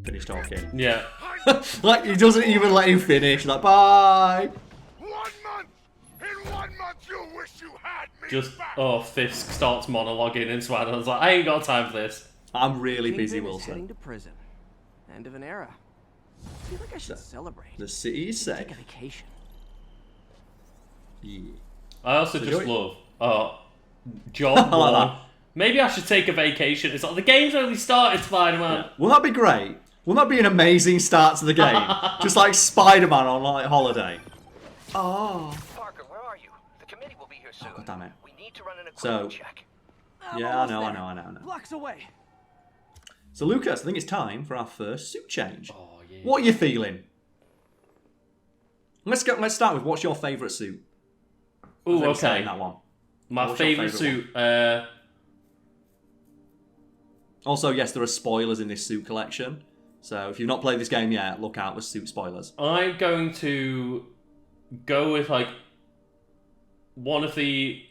finish talking. Yeah. Like, he doesn't even let him finish. Like, bye. 1 month. In 1 month, you'll wish you had me. Just, back. oh, Fisk starts monologuing and Spider-Man's like, I ain't got time for this. I'm really busy, Kingpin is Wilson. heading to prison. End of an era. I feel like I should celebrate. The city is safe. Take a vacation. Yeah. I also So just do love, job I like one. that. Maybe I should take a vacation. It's like, the game's only started, Spider-Man. Wouldn't that be great? Wouldn't that be an amazing start to the game? Just like Spider-Man on like holiday. Oh. Parker, where are you? The committee will be here soon. God damn it. We need to run an So- equipment check. Yeah, I know. Blocks away. So Lucas, I think it's time for our first suit change. Oh, yeah. What are you feeling? Let's start with what's your favourite suit? Ooh, I think we're starting okay. that one. My What's your favourite suit, Also, yes, there are spoilers in this suit collection. So if you've not played this game yet, look out for suit spoilers. I'm going to go with like one of the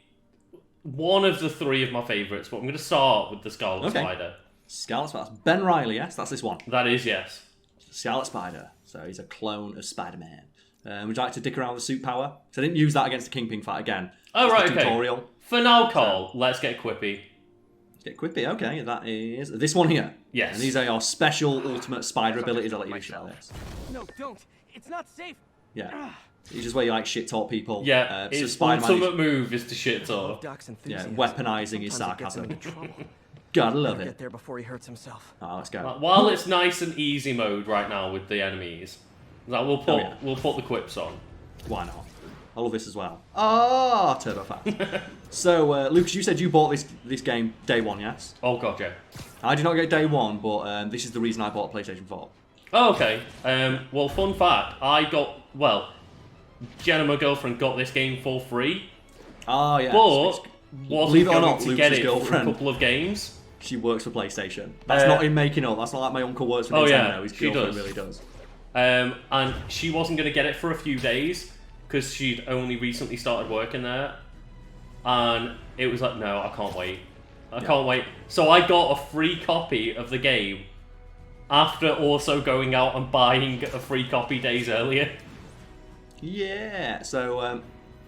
three of my favourites, but I'm going to start with the Scarlet Spider. Scarlet Spider. Ben Reilly, yes, that's this one. That is, yes. Scarlet Spider. So he's a clone of Spider-Man. Would you like to dick around with suit power? So I didn't use that against the Kingpin fight again. Oh, Just right, the okay. Tutorial. For now, Carl, let's get quippy. Let's get quippy. Okay, that is this one here. Yes. And these are your special ultimate spider abilities. I'll let you show this. No, don't. It's not safe. Yeah. These is where you like shit talk people. Yeah, so his Spider-Man ultimate move is to shit talk. Doc's yeah, enthusiasm. weaponizing his Sometimes it sarcasm. gets him into trouble. Gotta love Get it. there before he hurts himself. Oh, let's go. While it's nice and easy mode right now with the enemies, like we'll put yeah. we'll put the quips on. Why not? I love this as well. Ah, turbo fast. So, Lucas, you said you bought this game day one, yes? Oh god, yeah. I did not get day one, but this is the reason I bought a PlayStation 4. Oh, okay. Well, fun fact, Jenna, my girlfriend, got this game for free, Oh, yeah. but believe wasn't it or going not, to Lucas's get it for a girlfriend. couple of games. She works for PlayStation. That's not him making up. That's not like my uncle works for Oh, Nintendo. yeah, His she girlfriend does. really does. And she wasn't going to get it for a few days because she'd only recently started working there. And it was like, no, I can't wait. I can't wait. So I got a free copy of the game after also going out and buying a free copy days earlier. Yeah. So,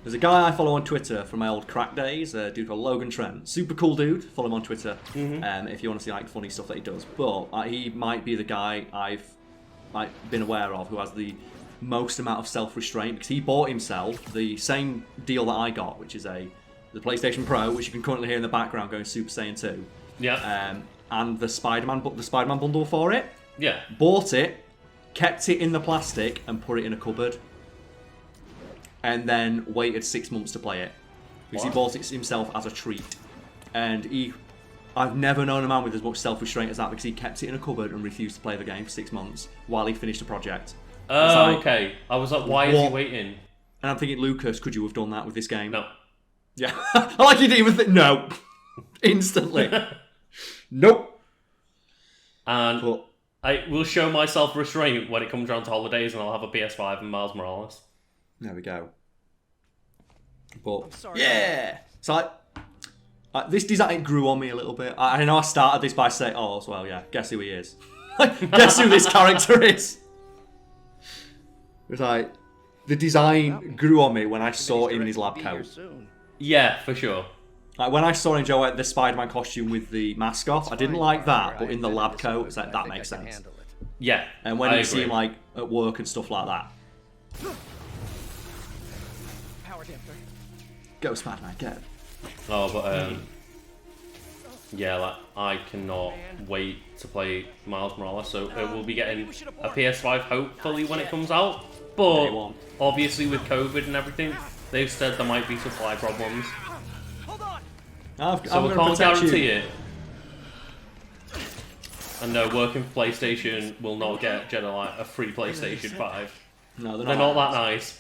there's a guy I follow on Twitter from my old crack days, a dude called Logan Trent. Super cool dude. Follow him on Twitter if you want to see like funny stuff that he does. But he might be the guy I've been aware of who has the most amount of self-restraint, because he bought himself the same deal that I got, which is the PlayStation Pro, which you can currently hear in the background going Super Saiyan 2. Yeah. And the Spider-Man bundle for it. Yeah. Bought it, kept it in the plastic, and put it in a cupboard. And then waited 6 months to play it. Because he bought it himself as a treat. And I've never known a man with as much self-restraint as that, because he kept it in a cupboard and refused to play the game for 6 months while he finished a project. Oh, like, okay. I was like, why is he waiting? And I'm thinking, Lucas, could you have done that with this game? No. Yeah. I like you didn't even think, no. Instantly. Nope. And But, I will show myself restraint when it comes around to holidays and I'll have a PS5 and Miles Morales. there we go. But, sorry. yeah. So, this design grew on me a little bit. I know I started this by saying, oh, well, yeah, guess who he is. Guess who this character is. It's like, the design grew on me when I saw him in his lab coat. Yeah, for sure. Like, when I saw him wear the Spider-Man costume with the mask off, I didn't like that, but in the lab coat, it's like, that makes sense. Yeah. And when I you see agree. him, like, at work and stuff like that. Power damper. Go, Spider-Man, go. Oh, but yeah, like I cannot wait to play Miles Morales. So we'll be getting a PS5 hopefully when it comes out. Day But one. obviously with COVID and everything, they've said there might be supply problems. Hold on. So I'm we going to can't protect guarantee you. it. And no, working for PlayStation will not get Jenna like a free PlayStation 5. No, They're not that nice.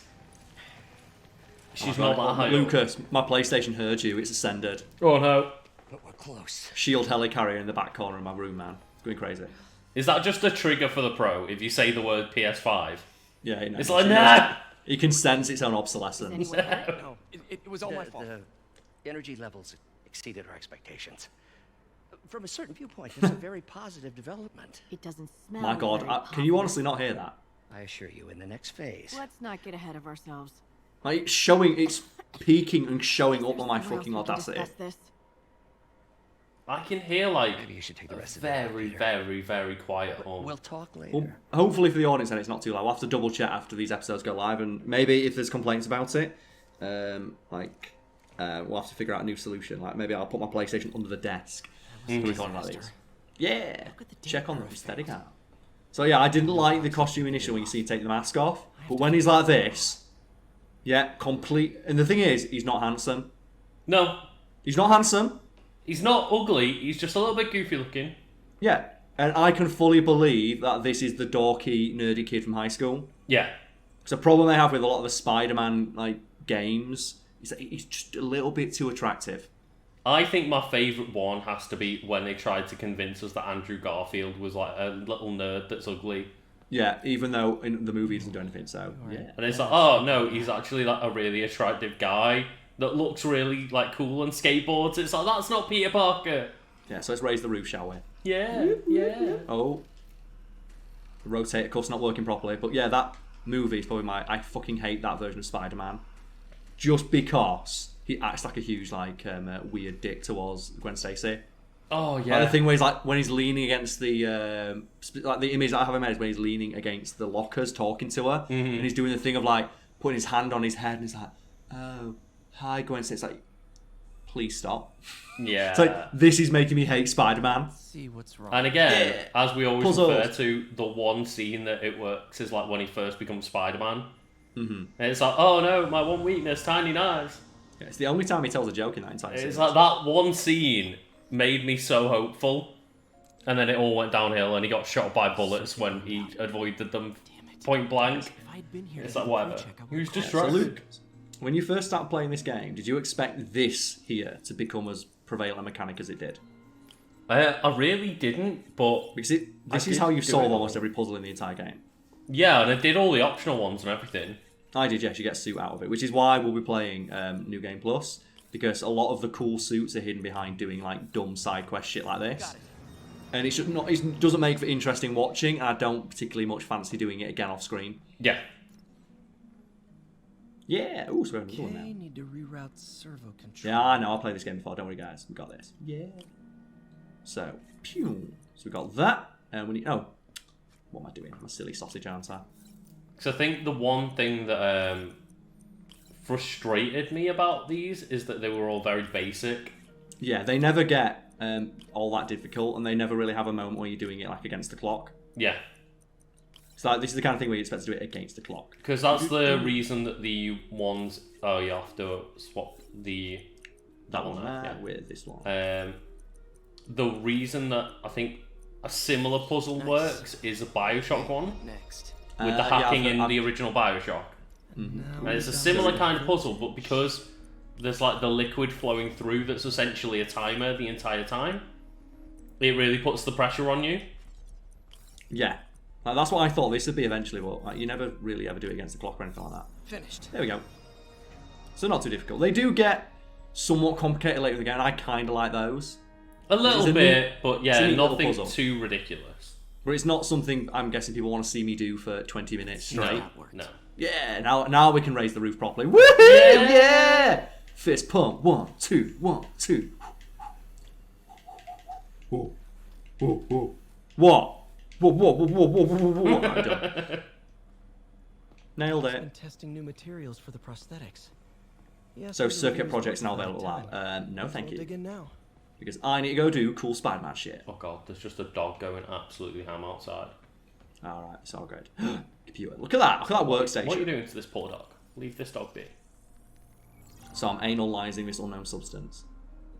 She's not that high. Lucas, my PlayStation heard you. It's ascended. Oh no. But we're close. Shield helicarrier in the back corner of my room, man. It's going crazy. Is that just a trigger for the Pro if you say the word PS5? Yeah, he knows. It's like, nah! He can sense its own obsolescence. No, it was all my fault. The energy levels exceeded our expectations. From a certain viewpoint, it's a very positive development. It doesn't smell. My God, very can you positive. honestly not hear that? I assure you, in the next phase. Let's not get ahead of ourselves. Like, it's peaking and showing up on my Somewhere else fucking we can audacity. discuss this. I can hear like Maybe you should take the a rest of the day, very, Peter. very, very quiet hum. We'll talk later. Well, hopefully for the audience, then it's not too loud. We'll have to double check after these episodes go live, and maybe if there's complaints about it, we'll have to figure out a new solution. Like maybe I'll put my PlayStation under the desk for recording like these. Yeah, check on the aesthetic art. So yeah, I didn't like the costume initially when you see him take the mask off, but when he's like this, yeah, complete. And the thing is, he's not handsome. No, He's not handsome. he's not ugly. He's just a little bit goofy looking. Yeah, and I can fully believe that this is the dorky, nerdy kid from high school. Yeah. It's a problem they have with a lot of the Spider-Man like games. Is that he's just a little bit too attractive. I think my favourite one has to be when they tried to convince us that Andrew Garfield was like a little nerd that's ugly. Yeah, even though in the movie he doesn't do anything, so yeah. And it's like, oh no, he's actually like a really attractive guy that looks really like cool on skateboards. It's like, that's not Peter Parker. Yeah, so let's raise the roof, shall we? Yeah, yeah. Oh. The rotator cuff's not working properly. But yeah, that movie is probably I fucking hate that version of Spider-Man. Just because he acts like a huge, like, weird dick towards Gwen Stacy. Oh yeah. Like the thing where he's like, when he's leaning against the, like the image that I have in my head is when he's leaning against the lockers talking to her. And he's doing the thing of like, putting his hand on his head and he's like, oh, hi Gwen Stacy. It's like, please stop. Yeah. It's like, this is making me hate Spider-Man. See what's wrong. And again, as we always Puzzles. refer to, the one scene that it works is like when he first becomes Spider-Man. And it's like, oh no, my one weakness, tiny knives. Yeah, it's the only time he tells a joke in that entire series. It's like that one scene made me so hopeful. And then it all went downhill and he got shot by bullets when he avoided them point blank. If I'd been here It's to like, get a whatever. pre-check, I He was would've So distracted. Luke, when you first started playing this game, did you expect this here to become as prevalent a mechanic as it did? I really didn't, but Because this is did how you do solve it. almost every puzzle in the entire game. yeah, and I did all the optional ones and everything. I did, yes, you get a suit out of it, which is why we'll be playing New Game Plus, because a lot of the cool suits are hidden behind doing like dumb side quest shit like this. And it doesn't make for interesting watching, and I don't particularly much fancy doing it again off screen. Yeah. Yeah, ooh, so we have another one Okay, now. need to reroute servo control. Yeah, I know, I played this game before, don't worry guys, we got this. Yeah. So, pew. So we got that, and we need, oh, what am I doing? I'm a silly sausage, aren't I? Because I think the one thing that frustrated me about these is that they were all very basic. Yeah, they never get all that difficult, and they never really have a moment where you're doing it like against the clock. Yeah. So like, this is the kind of thing where you expect to do it against the clock. Because that's the reason that the ones... Oh, you have to swap That one there, there yeah. with this one. The reason that I think a similar puzzle works is a Bioshock one, Next. with the hacking in the original Bioshock. Now And it's a similar kind of puzzle, but because there's like the liquid flowing through that's essentially a timer the entire time, it really puts the pressure on you. Yeah. Like, that's what I thought this would be eventually, but like, you never really ever do it against the clock or anything like that. Finished. There we go. So not too difficult. They do get somewhat complicated later in the game, and I kind of like those. A little It's a bit, neat- but it's a yeah, neat little nothing puzzle. too ridiculous. But it's not something I'm guessing people want to see me do for 20 minutes straight. No, no. Yeah, now we can raise the roof properly. Woohoo! Yeah! Fist pump. 1, 2, 1, 2. Whoa. Whoa, whoa. What? Whoa, whoa, whoa, whoa, whoa, whoa, whoa. Right, done. Nailed Been it. testing new materials for the prosthetics. Yes, So we're circuit doing projects this now work available all the out. time. No, thank We'll you. dig in now. Because I need to go do cool Spider-Man shit. Oh god, there's just a dog going absolutely ham outside. Alright, it's all good. Computer. Look at that. Look at that workstation. What are you doing to this poor dog? Leave this dog be. So I'm analysing this unknown substance.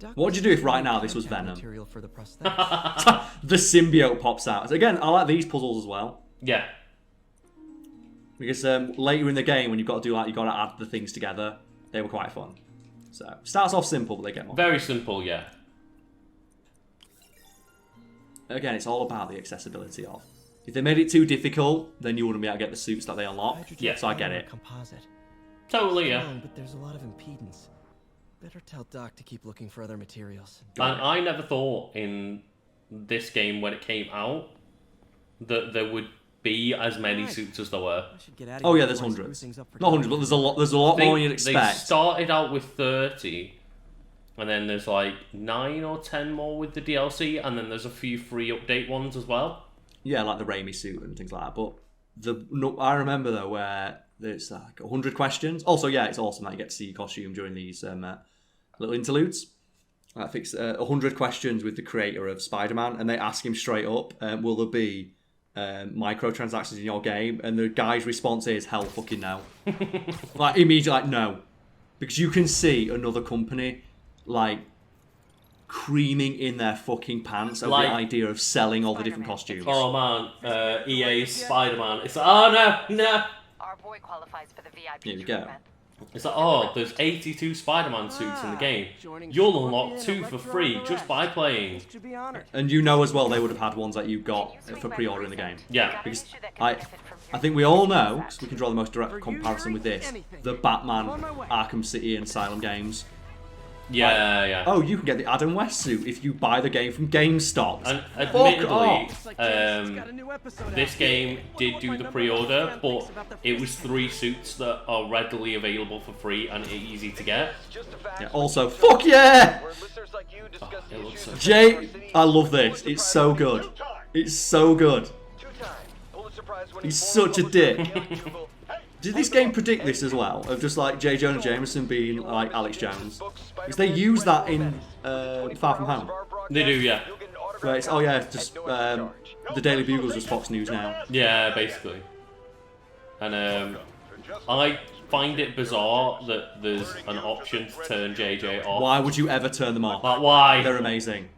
Doc What would you do if right now this was compound Venom? material for the prosthetics. The symbiote pops out. So again, I like these puzzles as well. Yeah. Because later in the game, when you've got to do like, you've got to add the things together, they were quite fun. So starts off simple, but they get more. Very simple, yeah. Again, it's all about the accessibility of. If they made it too difficult, then you wouldn't be able to get the suits that they unlock. Hydrogen Yeah, so I get polymer it. Composite. Totally, Come yeah. on, but there's a lot of impedance. Better tell Doc to keep looking for other materials. And I never thought in this game when it came out that there would be as many suits as there were. I should get out of Oh here yeah, there's before I screw hundreds. things up for Not hundreds, but there's a lot more than you'd They expect. started out with 30, and then there's like 9 or 10 more with the DLC, and then there's a few free update ones as well. Yeah, like the Raimi suit and things like that. But I remember though where there's like 100 questions. Also, yeah, it's awesome that you get to see your costume during these little interludes. I fixed 100 questions with the creator of Spider-Man, and they ask him straight up, will there be microtransactions in your game? And the guy's response is, hell fucking no. Like, immediately, like, no. Because you can see another company, like, creaming in their fucking pants over Like- the idea of selling all the different costumes. Oh man, EA's Spider-Man. It's like, oh no. Our boy qualifies for the VIP Here we go. treatment. It's like, oh, there's 82 Spider-Man suits in the game. You'll unlock 2 for free just by playing. Should be honored. And you know as well they would have had ones that you got for pre-order in the game. Yeah. Because I think we all know, because we can draw the most direct comparison with this, the Batman Arkham City and Asylum games. Yeah. Oh, you can get the Adam West suit if you buy the game from GameStop. And Fuck admittedly, off. this game did do the pre-order, but it was 3 suits that are readily available for free and easy to get. Yeah, also, fuck yeah! It looks so Jay, I love this. It's so good. It's so good. He's such a dick. Did this game predict this as well? Of just like J. Jonah Jameson being like Alex Jones? Because they use that in Far From Home. They do, yeah. Where it's, oh yeah, just the Daily Bugle's just Fox News now. Yeah, basically. And I find it bizarre that there's an option to turn JJ off. Why would you ever turn them off? Like, why? They're amazing.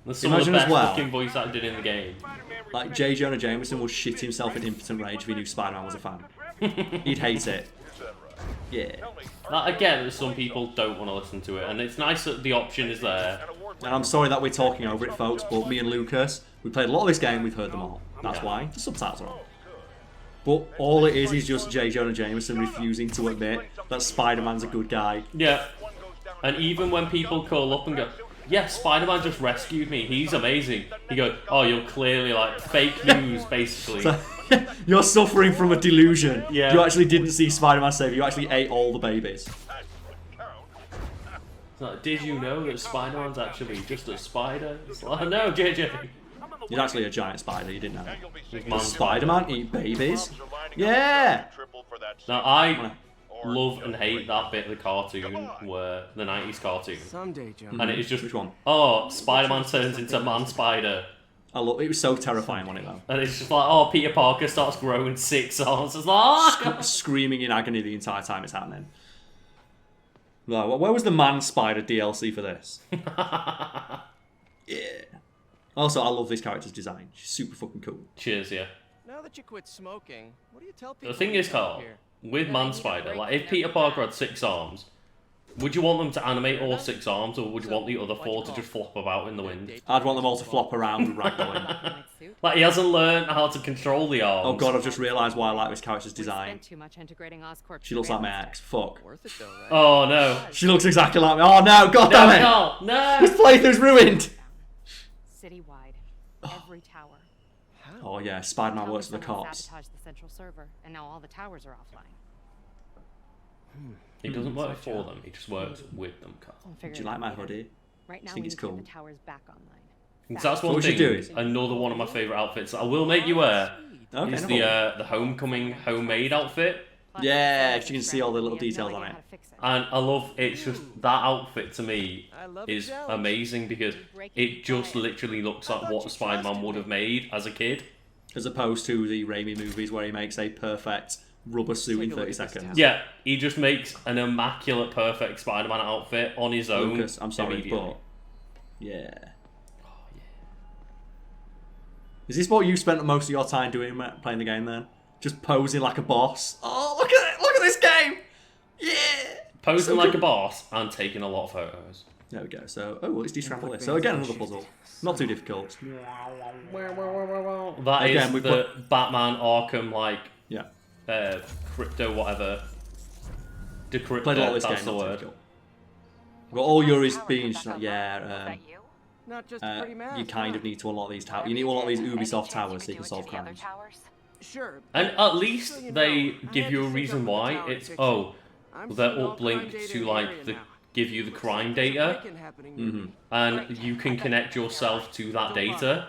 There's some of the Imagine as best well- fucking voice acting in the game. Like J. Jonah Jameson would shit himself in impotent rage if he knew Spider-Man was a fan. He'd hate it. Yeah. Like, I get that some people don't want to listen to it, and it's nice that the option is there. And I'm sorry that we're talking over it, folks, but me and Lucas, we played a lot of this game, we've heard them all. That's why the subtitles are on. But all it is just J. Jonah Jameson refusing to admit that Spider-Man's a good guy. Yeah. And even when people call up and go, yeah, Spider-Man just rescued me, he's amazing. He goes, oh, you're clearly like fake news, basically. So, you're suffering from a delusion. Yeah. You actually didn't see Spider-Man save you, you actually ate all the babies. It's like, did you know that Spider-Man's actually just a spider? It's like, no, JJ. He's actually a giant spider, you didn't know. He's Does man Spider-Man eat babies? Yeah! Now, I love and hate that bit of the cartoon, where the 90s cartoon. Someday, Joe. And it is just, Which one? oh, Spider-Man turns into Man-Spider. I love it. Was so terrifying, wasn't it, though? And it's just like, oh, Peter Parker starts growing 6 arms. It's like, oh, Screaming in agony the entire time it's happening. No, where was the Man Spider DLC for this? Yeah. Also, I love this character's design. She's super fucking cool. Cheers, yeah. Now that you quit smoking, what do you tell people? The thing is, Carl, here? with Man-Spider, like, if Peter Parker had 6 arms, would you want them to animate all 6 arms, or would you want the other 4 to just flop about in the wind? I'd want them all to flop around and ragdoll. Like, he hasn't learned how to control the arms. Oh god, I've just realised why I like this character's design. Too much integrating Oscorp. She looks like my ex. Fuck. Worth it though, right? Oh, no. She looks exactly like me. Oh no, god No, damn it! Carl, no! This playthrough's ruined! Citywide, every tower. Oh yeah, Spider-Man works for the Someone cops. sabotaged the central server, and now all the towers are offline. He doesn't work for them, he just works with them, Carl. We'll Do figure you it like out my later. hoodie? Right now, think we it's need to cool. get the towers back online. That's So one what thing. you do? Another one of my favourite outfits that I will make you wear Okay, is no the problem. the homecoming homemade outfit. Yeah, 'cause you can see all the little details on it. And I love it's just that outfit to me I love is a challenge. amazing because it just literally looks like what Spider-Man would have made as a kid. As opposed to the Raimi movies where he makes a perfect rubber suit in 30 seconds. Yeah, he just makes an immaculate, perfect Spider-Man outfit on his own. Lucas, I'm sorry, immediately. but... Yeah. Is this what you spent most of your time doing, Matt, playing the game then? Just posing like a boss? Oh, look at it! Look at this game! Yeah! Posing So like good. a boss and taking a lot of photos. There we go. So, oh, let's de-scramble this. So again, another puzzle. Not too difficult. That is Again, we the Batman Arkham, like, Yeah. crypto whatever. Decryptor, Played a lot of this that's game, the not too word. difficult. Got all Yuri's being just like, yeah, Not just a pretty mask. you kind of need to unlock these towers. You need to unlock these Ubisoft towers so you can solve crimes. Sure. And at least they give you a reason why. It's, oh, they're uplinked to, like, give you the crime data, and you can connect yourself to that data.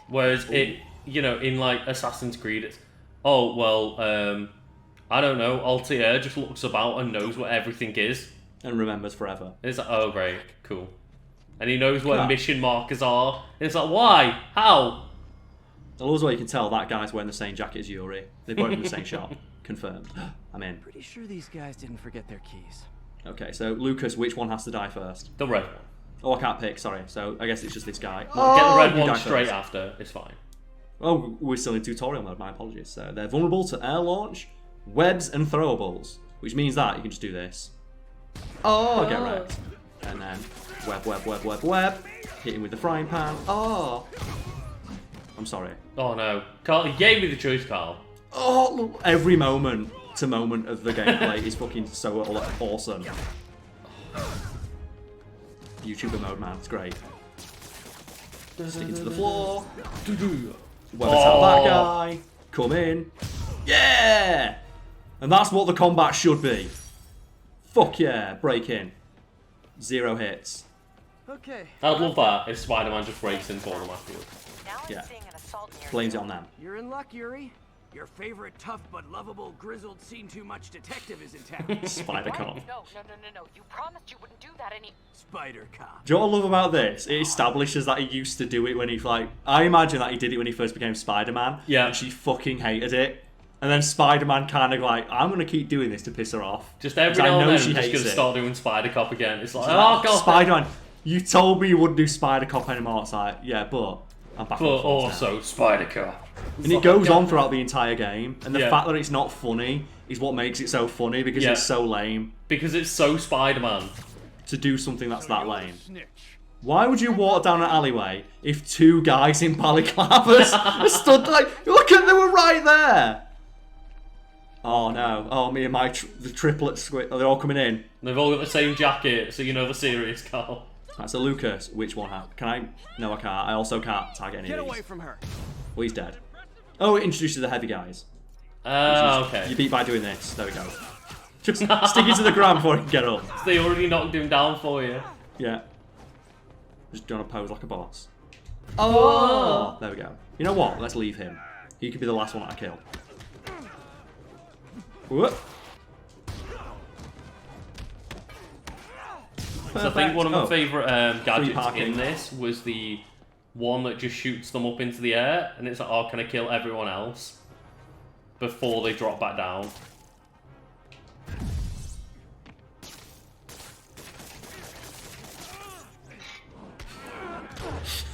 Whereas it, you know, in, like, Assassin's Creed, it's, oh, well, I don't know, Altair just looks about and knows what everything is. And remembers forever. It's like, oh, great, cool. And he knows where mission markers are. And it's like, why? How? I love where you can tell that guy's wearing the same jacket as Yuri. They're both in the same shop. Confirmed. I'm in. Pretty sure these guys didn't forget their keys. Okay, so Lucas, which one has to die first? The red one. Oh, I can't pick, sorry. So I guess it's just this guy. Get the red you one die straight first. after, it's fine. Oh, we're still in tutorial mode, my apologies. So they're vulnerable to air launch, webs, and throwables. Which means that you can just do this. Oh, get wrecked. And then web, web, web, web, web. Hit him with the frying pan. Oh. I'm sorry. Oh no. Carl, he gave me the choice, Carl. Oh, look, every moment to moment of the gameplay is fucking so awesome. YouTuber mode, man, it's great. Stick it to the floor. Web attack that guy. Come in. Yeah! And that's what the combat should be. Fuck yeah, break in. 0 hits. Okay. I'd love that if Spider-Man just racing for them afterwards. Yeah. Blames it on them. You're in luck, Yuri. Your favorite tough but lovable, grizzled, seen-too-much detective is in town. Spider Cop. No. You promised you wouldn't do that any. Spider Cop. Do you know what I love about this? It establishes that he used to do it when he, like... I imagine that he did it when he first became Spider-Man. Yeah. And she fucking hated it. And then Spider-Man kind of like, I'm going to keep doing this to piss her off. Just every 'Cause now and then, she I'm just hates going to it. start doing Spider-Cop again. It's like, She's oh like, god. Spider-Man, you told me you wouldn't do Spider-Cop anymore. It's like, yeah, but I'm back on But the force now. also, Spider-Cop. And it goes on throughout the entire game. And the Yeah. fact that it's not funny is what makes it so funny because Yeah. it's so lame Because it's so Spider-Man. to do something that's that lame. Why would you walk down an alleyway if 2 guys in balaclavas stood like, look at, they were right there. Oh no! Oh, me and my the triplet squid. Oh, they're all coming in. They've all got the same jacket, so you know the serious, Carl. Right, so Lucas, which one? Can I? No, I can't. I also can't tag any Get of these. away from her. Well, he's dead. Oh, it introduces the heavy guys. Okay. You beat by doing this. There we go. Just stick it to the ground before he can get up. So they already knocked him down for you. Yeah. Just gonna pose like a boss. Oh! There we go. You know what? Let's leave him. He could be the last one that I kill. Whoop. So I think one of my Oh. favourite gadgets parking. in this was the one that just shoots them up into the air, and it's like, oh, can I kill everyone else before they drop back down?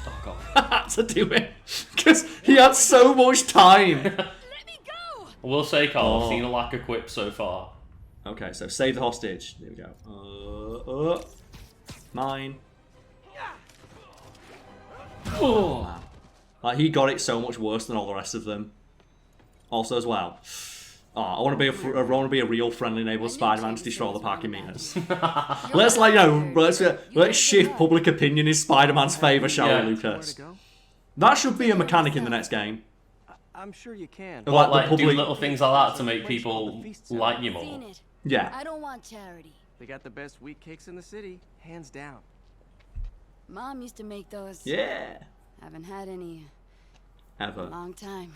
Oh god. I had to do it because he had so much time. I will say, Carl, I've seen a lack of quips so far. Okay, so save the hostage. There we go. Mine. Oh, man. Like, he got it so much worse than all the rest of them. Also, as well. Oh, I want to be a real friendly neighborhood Spider-Man to destroy all the parking meters. Let's let's shift public opinion in Spider-Man's favor, shall Yeah. we, Lucas? That should be a mechanic in the next game. I'm sure you can. Like Like, the do public. little things like that to make people like you more. Seen it. Yeah. I don't want charity. They got the best wheat cakes in the city, hands down. Mom used to make those. Yeah. Haven't had any Ever. long time.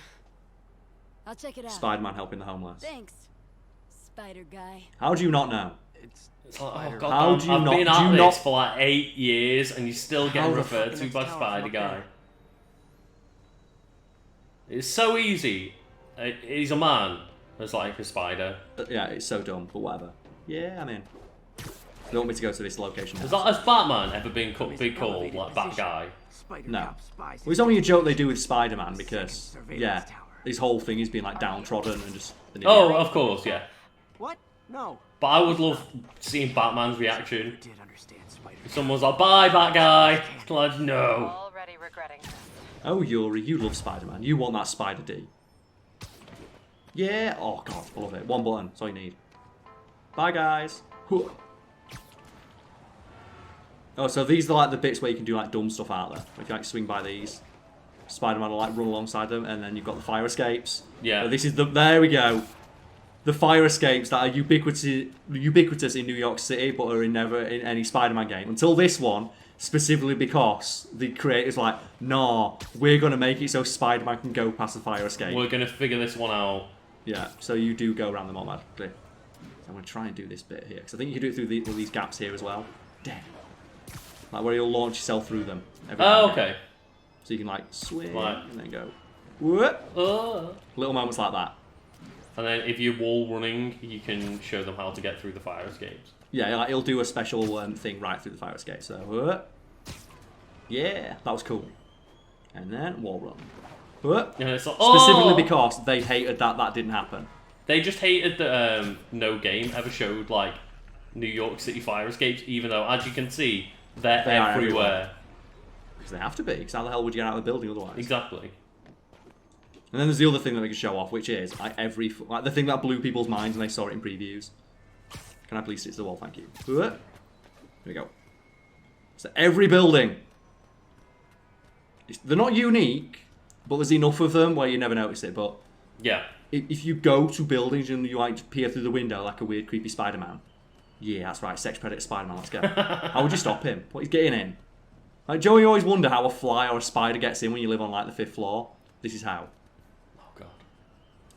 I'll check it out. Spider-Man helping the homeless. Thanks, Spider Guy. How do you not know? It's Oh, Spider. God, How do you I've not- been do at you this not- for like 8 years, and you're still How getting the referred fuck to is by this tower Spider up Guy. there? It's so easy. He's a man. It's like a spider. Yeah, it's so dumb, but whatever. Yeah, I'm in. They want me to go to this location. Has, now. has Batman ever been called like that guy? Spider No. Cop spies. Well, it's only a joke they do with Spider-Man because, Surveillance yeah, tower. his whole thing is being like downtrodden and just. An Oh, idiot. of course, yeah. What? No. But I would love seeing Batman's reaction. Did understand Spider. If someone's like, bye, Bat Guy. Like, no. Already regretting. Oh, Yuri, you love Spider-Man. You want that Spider D. Yeah. Oh God, I love it. One button. That's all you need. Bye, guys. Huh. Oh, so these are like the bits where you can do like dumb stuff out there. If you like swing by these, Spider-Man will like run alongside them, and then you've got the fire escapes. Yeah. But this is there we go. The fire escapes that are ubiquitous in New York City, but are never in any Spider-Man game. Until this one, specifically because the creators like, nah, we're going to make it so Spider-Man can go past the fire escape. We're going to figure this one out. Yeah, so you do go around them automatically. So I'm going to try and do this bit here, because I think you can do it through these gaps here as well. Damn. Like where you'll launch yourself through them. Oh, okay. So you can like swing Right. and then go. Whoop. Little moments like that. And then if you're wall running, you can show them how to get through the fire escapes. Yeah, like he'll do a special thing right through the fire escape. So, yeah, that was cool. And then wall run. And it's like, Specifically because they hated that didn't happen. They just hated that no game ever showed like New York City fire escapes, even though, as you can see, they're everywhere. Because they have to be. Because how the hell would you get out of the building otherwise? Exactly. And then there's the other thing that we can show off, which is like the thing that blew people's minds when they saw it in previews. Can I please stick to the wall? Thank you. Here we go. So every building, they're not unique, but there's enough of them where you never notice it. But yeah, if you go to buildings and you like peer through the window like a weird, creepy Spider-Man, yeah, that's right, sex predator Spider-Man. Let's go. How would you stop him? What he's getting in? Like Joey, always wonder how a fly or a spider gets in when you live on like the 5th floor. This is how.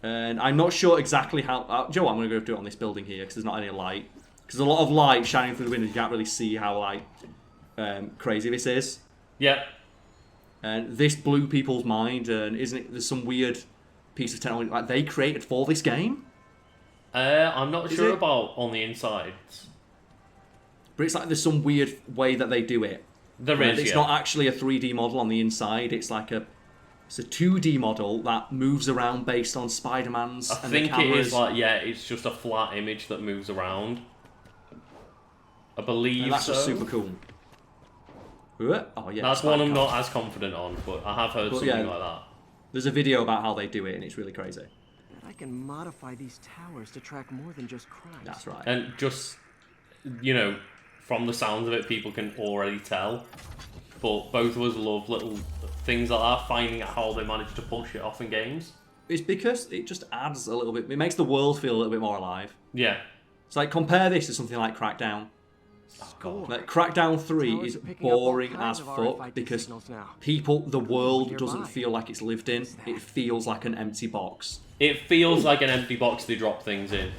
And I'm not sure exactly how... Joe, I'm going to go do it on this building here because there's not any light. Because there's a lot of light shining through the window. You can't really see how like crazy this is. Yeah. And this blew people's mind. And isn't it? There's some weird piece of technology like they created for this game. I'm not sure about on the inside. But it's like there's some weird way that they do it. There is. It's not actually a 3D model on the inside. It's like it's a 2D model that moves around based on Spider-Man's and the cameras. I think it is like, yeah, it's just a flat image that moves around. I believe and that's so. Just super cool. Oh yeah. That's one I'm not as confident on, but I have heard something like that. There's a video about how they do it, and it's really crazy. I can modify these towers to track more than just crimes. That's right. And just, you know, from the sounds of it, people can already tell. But both of us love little things like that, finding out how they manage to push it off in games. It's because it just adds a little bit. It makes the world feel a little bit more alive. Yeah. It's like, compare this to something like Crackdown. Oh, God. Like, Crackdown 3 is boring as fuck because the world doesn't feel like it's lived in. It feels like an empty box. It feels like an empty box they drop things in.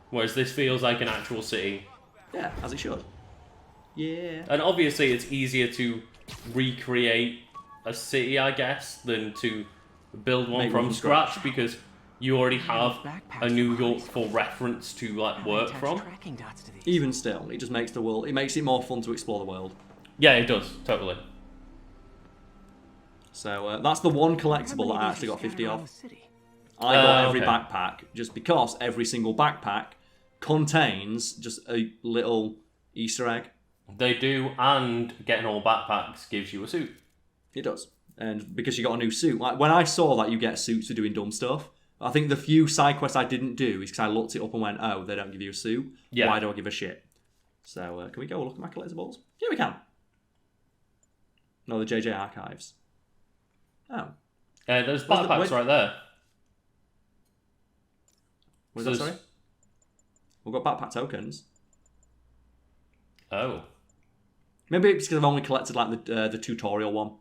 Whereas this feels like an actual city. Yeah, as it should. Yeah. And obviously it's easier to recreate a city, I guess, than to build one from scratch because you already have a New York for reference to like work from. Even still, it just makes it makes it more fun to explore the world. Yeah, it does, totally. So that's the one collectible that I actually got 50 of. I got every backpack just because every single backpack contains just a little Easter egg. They do, and getting all backpacks gives you a suit. It does. And because you got a new suit. Like, when I saw that you get suits for doing dumb stuff, I think the few side quests I didn't do is because I looked it up and went, oh, they don't give you a suit. Yeah. Why do I give a shit? So, can we go look at my collectibles? Yeah, we can. No, the JJ Archives. Oh. There's backpacks right there. What is that, sorry? We've got backpack tokens. Oh. Maybe it's because I've only collected like the tutorial one.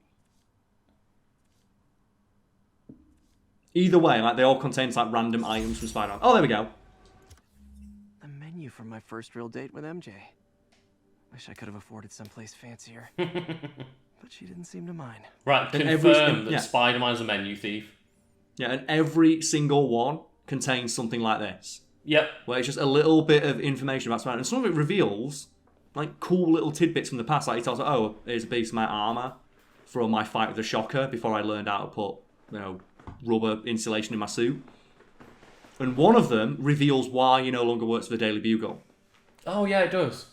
Either way, like they all contain like random items from Spider-Man. Oh, there we go. The menu from my first real date with MJ. Wish I could have afforded someplace fancier. But she didn't seem to mind. Right, confirm that Spider-Man's a menu thief. Yeah, and every single one contains something like this. Yep. Where it's just a little bit of information about Spider-Man. And some of it reveals like cool little tidbits from the past. Like he tells, oh, here's a piece of my armor from my fight with the Shocker before I learned how to put, rubber insulation in my suit. And one of them reveals why he no longer works for the Daily Bugle. Oh, yeah, it does.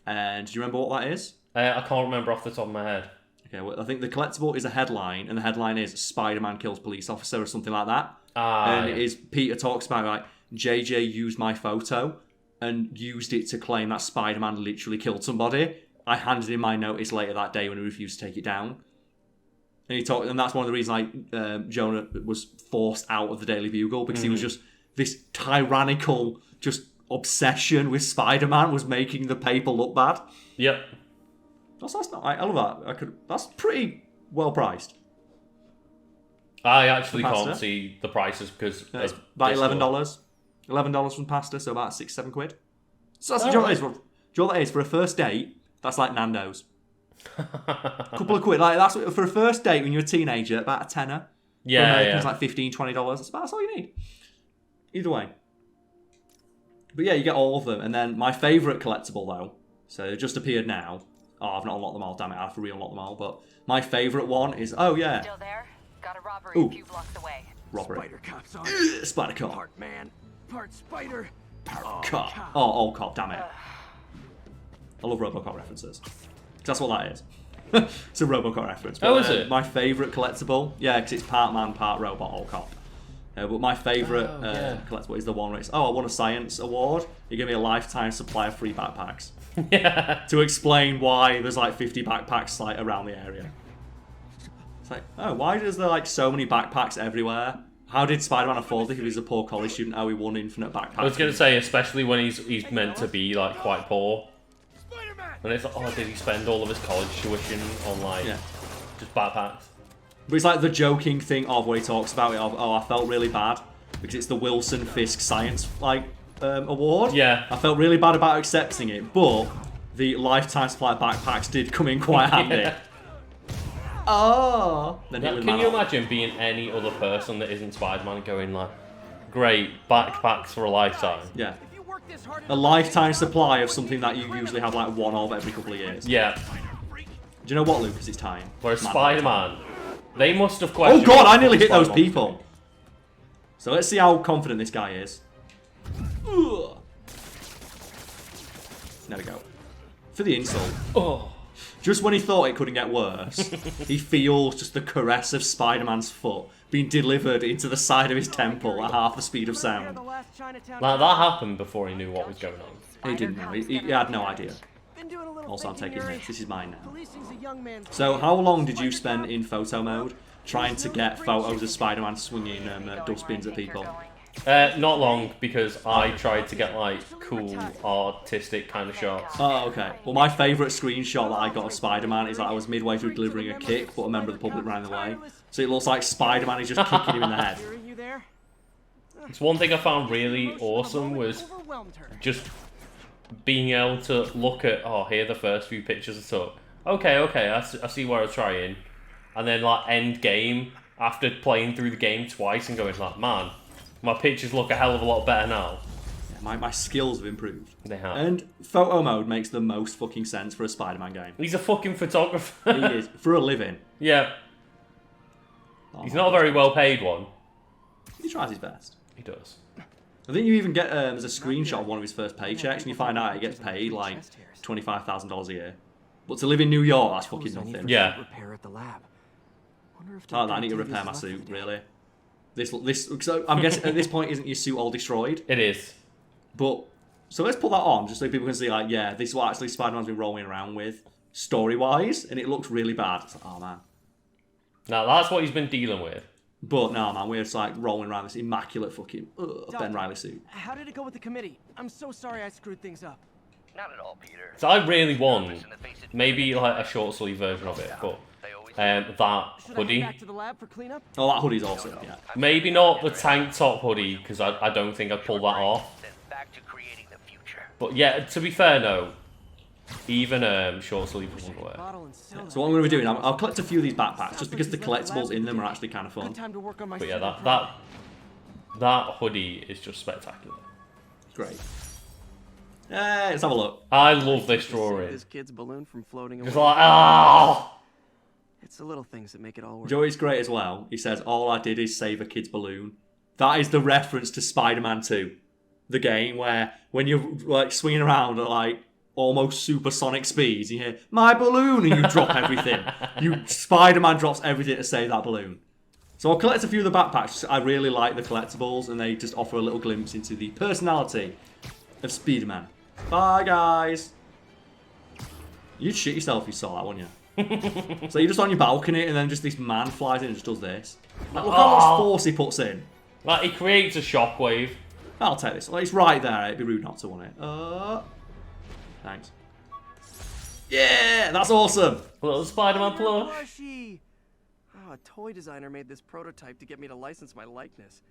And do you remember what that is? I can't remember off the top of my head. Okay, well, I think the collectible is a headline, and the headline is Spider-Man kills police officer or something like that. And it is Peter talks about, like, JJ used my photo and used it to claim that Spider-Man literally killed somebody. I handed him my notice later that day when he refused to take it down. And and that's one of the reasons Jonah was forced out of the Daily Bugle, because he was just this tyrannical, just obsession with Spider-Man was making the paper look bad. Yep. That's not. I love that. That's pretty well priced. I actually can't see the prices because it's about $11. $11 from pasta, so about 6-7 quid. So that's, do you know what that is? For a first date, that's like Nando's. Couple of quid. Like that's for a first date when you're a teenager, about a tenner. Yeah, for Americans, like $15-20. That's all you need. Either way. But yeah, you get all of them. And then my favourite collectible, though, so it just appeared now. Oh, I've not unlocked them all, damn it. I have to re-unlock them all. But my favourite one is, Still there? Got a robbery a few blocks away. Robbery. Spider cop's on. Spider cop. Part man, part spider. Cop. Oh, old cop, damn it. I love Robocop references. That's what that is. It's a Robocop reference. But, is it? My favourite collectible, yeah, because it's part man, part robot, old cop. But my favourite collectible is the one where it's, I won a science award. You give me a lifetime supply of free backpacks. Yeah. To explain why there's like 50 backpacks like around the area. It's like, why is there like so many backpacks everywhere? How did Spider-Man afford it if he's a poor college student? He won infinite backpacks. I was going to say, especially when he's meant to be like quite poor. And it's like, did he spend all of his college tuition on like just backpacks? But it's like the joking thing of where he talks about it of, I felt really bad because it's the Wilson Fisk Science award. Yeah. I felt really bad about accepting it, but the lifetime supply of backpacks did come in quite handy. Yeah. Then Now, can you imagine being any other person that isn't Spider-Man going like, great, backpacks for a lifetime? Yeah. A lifetime supply of something that you usually have like one of every couple of years. Yeah. Do you know what, Lucas? It's time. Whereas Spider-Man, they must have questioned... Oh god, I nearly hit those people. So let's see how confident this guy is. Ugh. There we go. For the insult. Oh. Just when he thought it couldn't get worse, he feels just the caress of Spider-Man's foot being delivered into the side of his temple at half the speed of sound. Like, that happened before he knew what was going on. He didn't know. He had no idea. Also, I'm taking this. This is mine now. So, how long did you spend in photo mode trying to get photos of Spider-Man swinging dustbins at people? Not long, because I tried to get like cool, artistic kind of shots. Oh, okay. Well, my favourite screenshot that I got of Spider-Man is that I was midway through delivering a kick, but a member of the public ran away. So it looks like Spider-Man is just kicking him in the head. It's one thing I found really awesome was just being able to look at, here are the first few pictures I took. Okay, I see where I was trying. And then like end game, after playing through the game twice and going like, man, my pictures look a hell of a lot better now. Yeah, my skills have improved. They have. And photo mode makes the most fucking sense for a Spider-Man game. He's a fucking photographer. He is. For a living. Yeah. He's not a very well paid one. He tries his best. He does. I think you even get there's a screenshot of one of his first paychecks and you find out he gets paid like $25,000 a year. But to live in New York, that's fucking nothing. Yeah. Repair at the lab. I need to repair my suit, really. So I'm guessing at this point, isn't your suit all destroyed? It is. But, so let's put that on, just so people can see, like, yeah, this is what actually Spider-Man's been rolling around with, story-wise, and it looks really bad. It's like, oh, man. Now, that's what he's been dealing with. But, no, man, we're just, like, rolling around this immaculate fucking Ben Reilly suit. How did it go with the committee? I'm so sorry I screwed things up. Not at all, Peter. So I really want maybe, like, a short sleeve version of it, but that hoodie. Back to the lab for cleanup? Oh, that hoodie's awesome, yeah. Maybe not the tank top hoodie, because I don't think I'd pull that off. Back to creating the future. But yeah, to be fair, no. Even short sleeve wouldn't work. So what I'm going to be doing, I'll collect a few of these backpacks, just because the collectibles in them are actually kind of fun. But yeah, that hoodie is just spectacular. Great. Let's have a look. I love this drawing. This kid's balloon from floating away. It's like, It's the little things that make it all work. Joey's great as well. He says, all I did is save a kid's balloon. That is the reference to Spider-Man 2. The game where when you're like swinging around at like almost supersonic speeds, you hear, my balloon, and you drop everything. Spider-Man drops everything to save that balloon. So I'll collect a few of the backpacks. I really like the collectibles and they just offer a little glimpse into the personality of Spider-Man. Bye, guys. You'd shit yourself if you saw that, wouldn't you? So you're just on your balcony, and then just this man flies in and just does this. Like, look how much force he puts in. Like, he creates a shockwave. I'll take this. Like, it's right there. It'd be rude not to want it. Thanks. Yeah, that's awesome. A little Spider-Man plush. Plushie. Oh, a toy designer made this prototype to get me to license my likeness.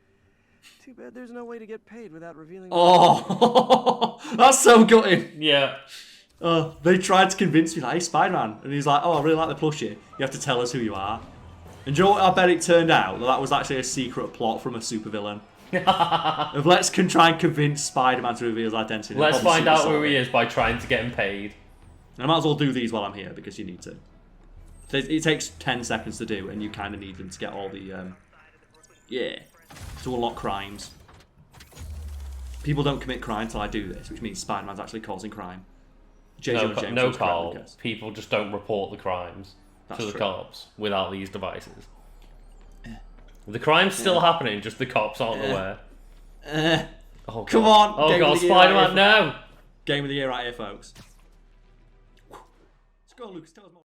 Too bad there's no way to get paid without revealing. Oh, that's so gutting. Yeah. They tried to convince me, like, hey, Spider-Man. And he's like, oh, I really like the plushie. You have to tell us who you are. And do you know what I bet it turned out? That was actually a secret plot from a supervillain. Of let's try and convince Spider-Man to reveal his identity. Let's find out who he is by trying to get him paid. And I might as well do these while I'm here, because you need to. It takes 10 seconds to do, and you kind of need them to get all the, to unlock crimes. People don't commit crime until I do this, which means Spider-Man's actually causing crime. No, Carl. People just don't report the crimes to the cops without these devices. The crime's still happening, just the cops aren't aware. Oh, come on! Oh god, Spider-Man, no! Game of the year right here, folks. Let's go, Lucas. Tell us more.